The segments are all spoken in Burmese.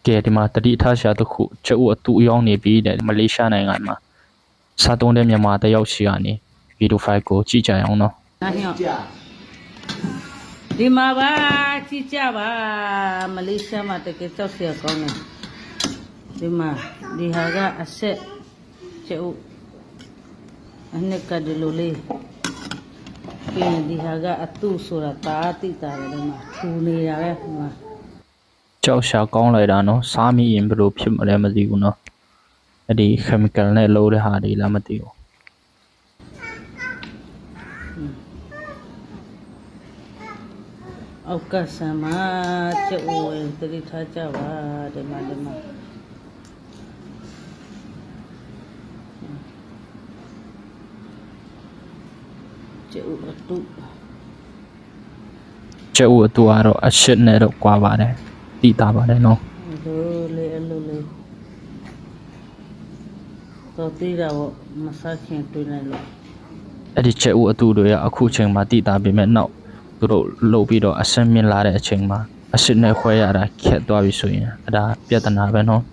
ကဲဒီမှာတတိထားရှာတစ်ခုကျုပ်အတူရောက်နေပြီးတဲ့မလေးရှားနိုင်ငံမှာစားသုံးတဲ့မြန်မာတယောက်ရှိကနေဗီဒီယိုဖိုင်ကိုကြည့်ကြရအောင်နော်ဒီမှာပါကြည့်ကြပါမလေးရှားမှာတကယ်ကြောက်စရာကောင်းတယ်ဒီမှာဒီဟာကအဆက်ကျုပ်အနှစ်ကဒီလိုလေးပြီးဒီဟာကအတူဆိုတာတာတိတာတယ်ဒီမှာထူနေတာပဲဒီမှာကြောက်ရှာကောင်းလိုက်တာနော်စားမိရင်ဘယ်လိုဖြစ်မလဲမသိဘူးနော်အဲ့ဒီ chemical နဲ့လုပ်တဲ့ဟာတွေလည်းမသိဘူးအောက်ကဆမ်းမကျုပ်ဝင်တတိထားကြပါဒီမှာကျုပ်အတူကတော့အရှစ်နဲ့တော့ကွာပါတယ်တိတာပါတယ်နော်လိုလေတော့တိတော့မစားခင်တွေ့နေလို့အဲ့ဒီကျုပ်အတူတွေကအခုချိန်မှာတိတာပေမဲ့နောက်သူတို့လှုပ်ပြီးတော့အဆင့်မြင့်လာတဲ့အချိန်မှာအရှစ်နဲ့ခွဲရတာခက်သွားပြီဆိုရင်အဲ့ဒါပြဿနာပဲနော်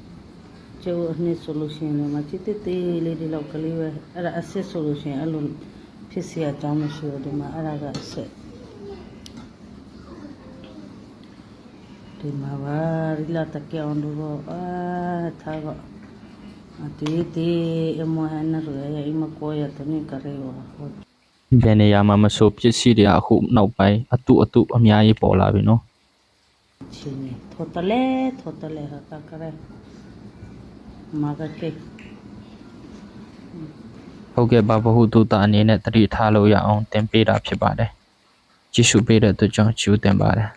ကျုပ်အနှစ်ဆိုလို့ရှိရင်မချစ်သေးလေးဒီလောက်ကလေးပဲအဲ့ဒါအစစ်ဆိုလို့ရှိရင်အဲ့လိုဖြစ်เสียအကြောင်းမရှိဘူးဒီမှာအဲ့ဒါကအစစ်ဒီမှာပါရီလာတကအောင်တော့ထားတော့တီအမဟန်ရရဲ့အမကိုရတဲ့နေကြရဲဟုတ်ဘယ်နေရာမှာမဆိုပစ္စည်းတွေအခုနောက်ပိုင်းအတူအများကြီးပေါ်လာပြီနော်ချင်းထော်တလဲဟာကရဲမာကကေဟုတ်ကဲ့ပါဘဟုတုတအနေနဲ့တတိထားလို့ရအောင်တင်ပေးတာဖြစ်ပါတယ်ကြည့်ရှုပေးတဲ့အတွက်ကြောင့်ကျေးဇူးတင်ပါတယ်